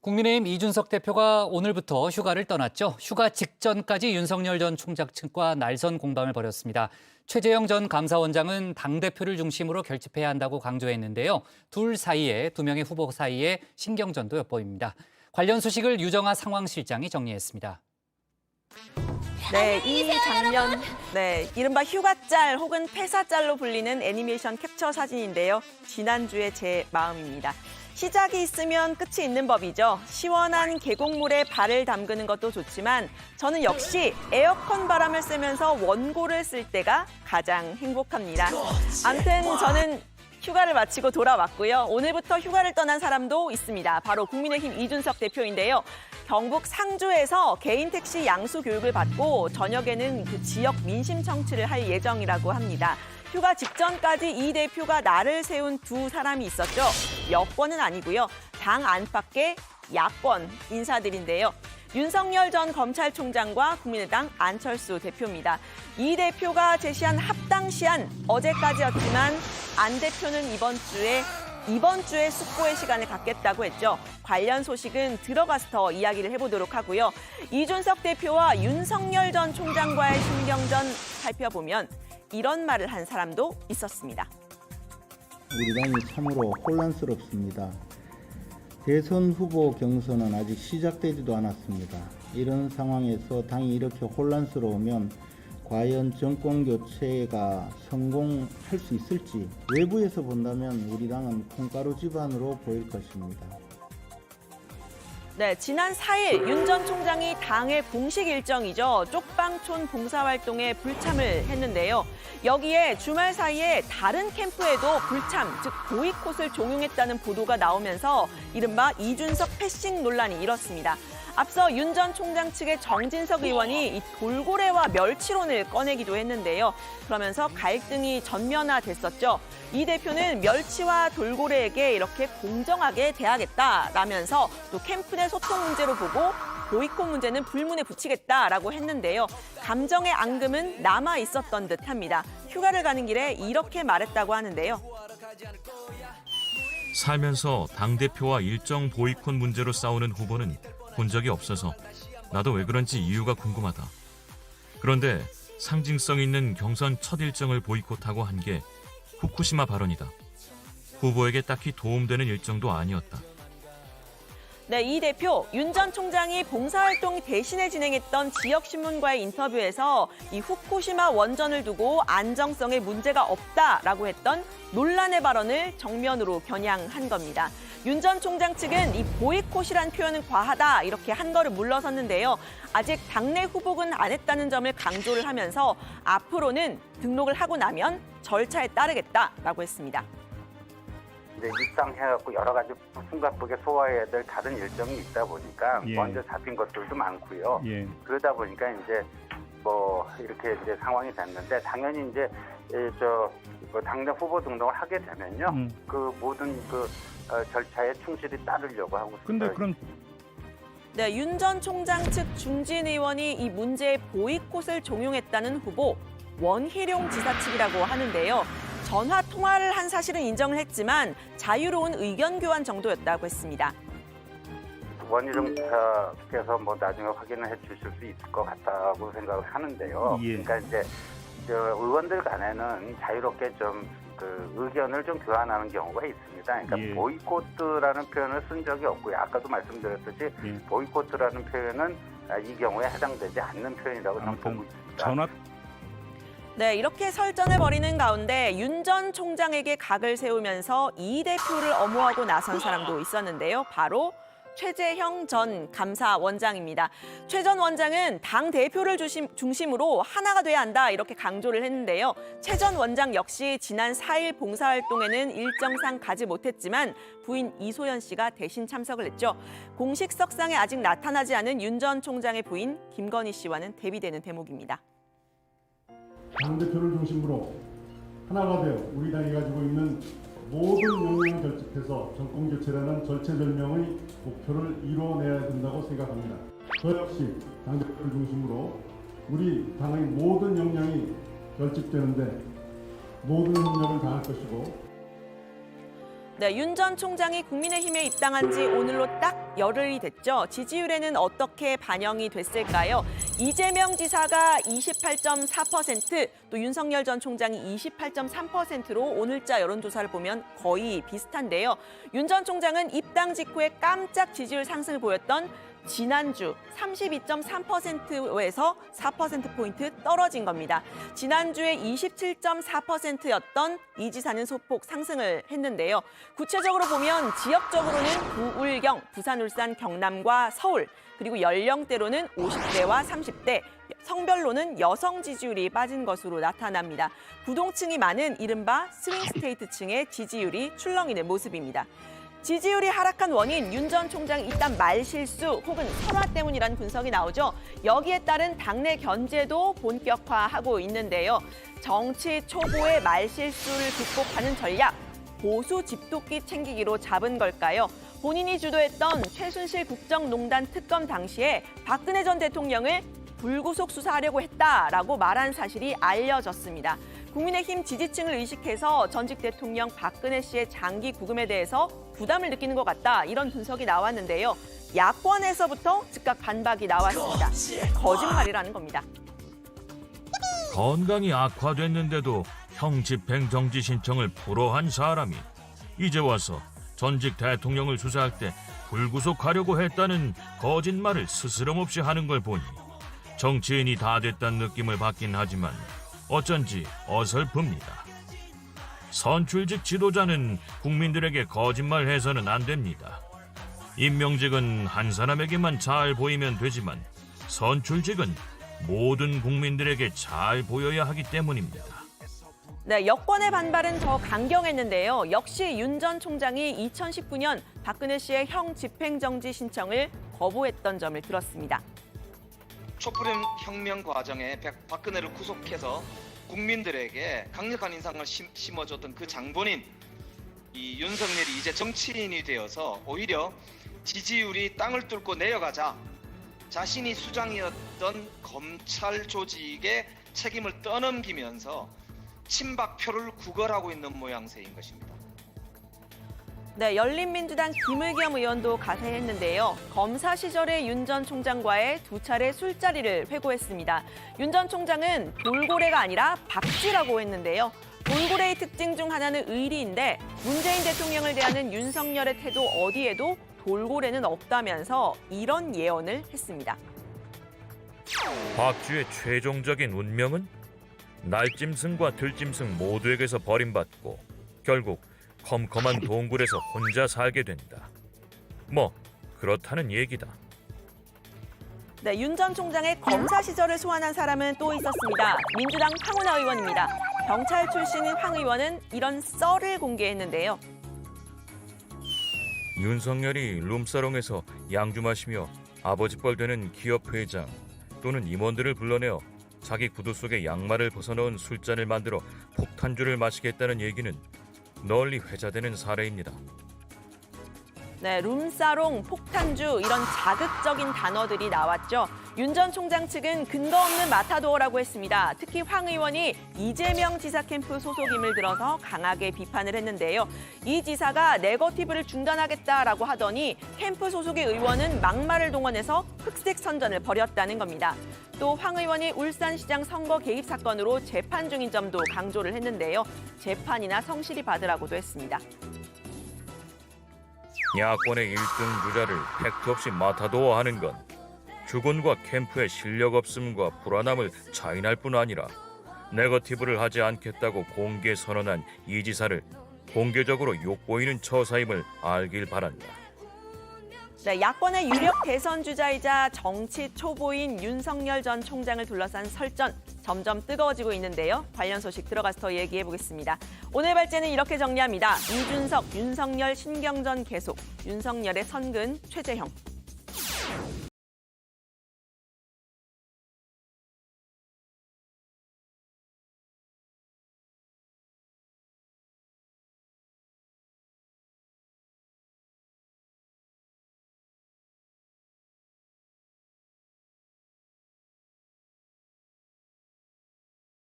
국민의힘 이준석 대표가 오늘부터 휴가를 떠났죠. 휴가 직전까지 윤석열 전 총장 측과 날선 공방을 벌였습니다. 최재형 전 감사원장은 당대표를 중심으로 결집해야 한다고 강조했는데요. 둘 사이에, 두 명의 후보 사이에 신경전도 엿보입니다. 관련 소식을 유정아 상황실장이 정리했습니다. 네, 이 장면, 이른바 휴가짤 혹은 폐사짤로 불리는 애니메이션 캡처 사진인데요. 지난주의 제 마음입니다. 시작이 있으면 끝이 있는 법이죠. 시원한 계곡물에 발을 담그는 것도 좋지만 저는 역시 에어컨 바람을 쐬면서 원고를 쓸 때가 가장 행복합니다. 아무튼 저는 휴가를 마치고 돌아왔고요. 오늘부터 휴가를 떠난 사람도 있습니다. 바로 국민의힘 이준석 대표인데요. 경북 상주에서 개인 택시 양수 교육을 받고 저녁에는 그 지역 민심 청취를 할 예정이라고 합니다. 휴가 직전까지 이 대표가 날을 세운 두 사람이 있었죠. 여권은 아니고요. 당 안팎의 야권 인사들인데요. 윤석열 전 검찰총장과 국민의당 안철수 대표입니다. 이 대표가 제시한 합당 시한 어제까지였지만 안 대표는 이번 주에 숙고의 시간을 갖겠다고 했죠. 관련 소식은 들어가서 더 이야기를 해보도록 하고요. 이준석 대표와 윤석열 전 총장과의 신경전 살펴보면 이런 말을 한 사람도 있었습니다. 우리 당이 참으로 혼란스럽습니다. 대선 후보 경선은 아직 시작되지도 않았습니다. 이런 상황에서 당이 이렇게 혼란스러우면 과연 정권 교체가 성공할 수 있을지 외부에서 본다면 우리 당은 콩가루 집안으로 보일 것입니다. 네, 지난 4일 윤 전 총장이 당의 공식 일정이죠. 쪽방촌 봉사활동에 불참을 했는데요. 여기에 주말 사이에 다른 캠프에도 불참, 즉 보이콧을 종용했다는 보도가 나오면서 이른바 이준석 패싱 논란이 일었습니다. 앞서 윤 전 총장 측의 정진석 의원이 이 돌고래와 멸치론을 꺼내기도 했는데요. 그러면서 갈등이 전면화됐었죠. 이 대표는 멸치와 돌고래에게 이렇게 공정하게 대하겠다라면서 또 캠프 내 소통 문제로 보고 보이콧 문제는 불문에 붙이겠다라고 했는데요. 감정의 앙금은 남아 있었던 듯합니다. 휴가를 가는 길에 이렇게 말했다고 하는데요. 살면서 당대표와 일정 보이콧 문제로 싸우는 후보는 본 적이 없어서 나도 왜 그런지 이유가 궁금하다. 그런데 상징성 있는 경선 첫 일정을 보이콧하고 한 게 후쿠시마 발언이다. 후보에게 딱히 도움되는 일정도 아니었다. 네, 이 대표 윤 전 총장이 봉사활동 대신에 진행했던 지역신문과의 인터뷰에서 이 후쿠시마 원전을 두고 안정성에 문제가 없다라고 했던 논란의 발언을 정면으로 겨냥한 겁니다. 윤 전 총장 측은 이 보이콧이란 표현은 과하다 이렇게 한 걸음 물러섰는데요. 아직 당내 후보군 안 했다는 점을 강조를 하면서 앞으로는 등록을 하고 나면 절차에 따르겠다라고 했습니다. 이제 입당해갖고 여러 가지 숨가쁘게 소화해야 될 다른 일정이 있다 보니까 먼저 잡힌 것들도 많고요. 그러다 보니까 이제 뭐 이렇게 이제 상황이 됐는데 당연히 이제 당내 후보 등록을 하게 되면요, 그 모든 절차에 충실히 따르려고 하고 있습니다. 네, 윤 전 총장 측 중진 의원이 이 문제에 보이콧을 종용했다는 후보 원희룡 지사 측이라고 하는데요. 전화 통화를 한 사실은 인정을 했지만 자유로운 의견 교환 정도였다고 했습니다. 원희룡 지사께서 뭐 나중에 확인을 해주실 수 있을 것 같다고 생각을 하는데요. 그러니까 이제 의원들 간에는 자유롭게 좀 의견을 좀 교환하는 경우가 있습니다. 그러니까 보이콧라는 표현을 쓴 적이 없고요. 아까도 말씀드렸듯이 보이콧라는 표현은 이 경우에 해당되지 않는 표현이라고 저는 보고 있습니다. 네, 이렇게 설전을 벌이는 가운데 윤 전 총장에게 각을 세우면서 이 대표를 엄호하고 나선 사람도 있었는데요. 바로 최재형 전 감사원장입니다. 최 전 원장은 당 대표를 중심으로 하나가 돼야 한다 이렇게 강조를 했는데요. 최 전 원장 역시 지난 4일 봉사활동에는 일정상 가지 못했지만 부인 이소연 씨가 대신 참석을 했죠. 공식 석상에 아직 나타나지 않은 윤 전 총장의 부인 김건희 씨와는 대비되는 대목입니다. 당대표를 중심으로 하나가 되어 우리 당이 가지고 있는 모든 역량을 결집해서 정권교체라는 절체절명의 목표를 이뤄내야 된다고 생각합니다. 저 역시 당대표를 중심으로 우리 당의 모든 역량이 결집되는데 모든 협력을 다할 것이고 네, 윤 전 총장이 국민의힘에 입당한 지 오늘로 딱 열흘이 됐죠. 지지율에는 어떻게 반영이 됐을까요? 이재명 지사가 28.4%, 또 윤석열 전 총장이 28.3%로 오늘자 여론조사를 보면 거의 비슷한데요. 윤 전 총장은 입당 직후에 깜짝 지지율 상승을 보였던 지난주 32.3%에서 4%포인트 떨어진 겁니다. 지난주에 27.4%였던 이 지사는 소폭 상승을 했는데요. 구체적으로 보면 지역적으로는 부울경, 부산, 울산, 경남과 서울, 그리고 연령대로는 50대와 30대, 성별로는 여성 지지율이 빠진 것으로 나타납니다. 부동층이 많은 이른바 스윙스테이트층의 지지율이 출렁이는 모습입니다. 지지율이 하락한 원인, 윤 전 총장 일단 말실수 혹은 설화 때문이라는 분석이 나오죠. 여기에 따른 당내 견제도 본격화하고 있는데요. 정치 초보의 말실수를 극복하는 전략, 보수 집도끼 챙기기로 잡은 걸까요? 본인이 주도했던 최순실 국정농단 특검 당시에 박근혜 전 대통령을 불구속 수사하려고 했다라고 말한 사실이 알려졌습니다. 국민의힘 지지층을 의식해서 전직 대통령 박근혜 씨의 장기 구금에 대해서 부담을 느끼는 것 같다, 이런 분석이 나왔는데요. 야권에서부터 즉각 반박이 나왔습니다. 거짓말이라는 겁니다. 건강이 악화됐는데도 형 집행 정지 신청을 불허한 사람이 이제 와서 전직 대통령을 수사할 때 불구속하려고 했다는 거짓말을 스스럼없이 하는 걸 보니 정치인이 다 됐다는 느낌을 받긴 하지만 어쩐지 어설픕니다. 선출직 지도자는 국민들에게 거짓말해서는 안 됩니다. 임명직은 한 사람에게만 잘 보이면 되지만 선출직은 모든 국민들에게 잘 보여야 하기 때문입니다. 네, 여권의 반발은 더 강경했는데요. 역시 윤 전 총장이 2019년 박근혜 씨의 형 집행정지 신청을 거부했던 점을 들었습니다. 촛불 혁명 과정에 박근혜를 구속해서 국민들에게 강력한 인상을 심어줬던 그 장본인 이 윤석열이 이제 정치인이 되어서 오히려 지지율이 땅을 뚫고 내려가자 자신이 수장이었던 검찰 조직의 책임을 떠넘기면서 친박표를 구걸하고 있는 모양새인 것입니다. 네, 열린민주당 김의겸 의원도 가세했는데요. 검사 시절의 윤 전 총장과의 두 차례 술자리를 회고했습니다. 윤 전 총장은 돌고래가 아니라 박쥐라고 했는데요. 돌고래의 특징 중 하나는 의리인데 문재인 대통령을 대하는 윤석열의 태도 어디에도 돌고래는 없다면서 이런 예언을 했습니다. 박쥐의 최종적인 운명은 날짐승과 들짐승 모두에게서 버림받고 결국 컴컴한 동굴에서 혼자 살게 된다. 뭐 그렇다는 얘기다. 네, 윤 전 총장의 검사 시절을 소환한 사람은 또 있었습니다. 민주당 황운하 의원입니다. 경찰 출신인 황 의원은 이런 썰을 공개했는데요. 윤석열이 룸사롱에서 양주 마시며 아버지 뻘 되는 기업 회장 또는 임원들을 불러내어 자기 구두 속에 양말을 벗어넣은 술잔을 만들어 폭탄주를 마시겠다는 얘기는 널리 회자되는 사례입니다. 네, 룸사롱, 폭탄주 이런 자극적인 단어들이 나왔죠. 윤 전 총장 측은 근거 없는 마타도어라고 했습니다. 특히 황 의원이 이재명 지사 캠프 소속임을 들어서 강하게 비판을 했는데요. 이 지사가 네거티브를 중단하겠다라고 하더니 캠프 소속의 의원은 막말을 동원해서 흑색 선전을 벌였다는 겁니다. 또 황 의원이 울산시장 선거 개입 사건으로 재판 중인 점도 강조를 했는데요. 재판이나 성실히 받으라고도 했습니다. 야권의 1등 주자를 팩트 없이 마타도어하는 건 주군과 캠프의 실력 없음과 불안함을 자인할 뿐 아니라 네거티브를 하지 않겠다고 공개 선언한 이 지사를 공개적으로 욕보이는 처사임을 알길 바란다. 네, 야권의 유력 대선 주자이자 정치 초보인 윤석열 전 총장을 둘러싼 설전 점점 뜨거워지고 있는데요. 관련 소식 들어가서 더 얘기해 보겠습니다. 오늘 발제는 이렇게 정리합니다. 이준석, 윤석열 신경전 계속, 윤석열의 선근 최재형.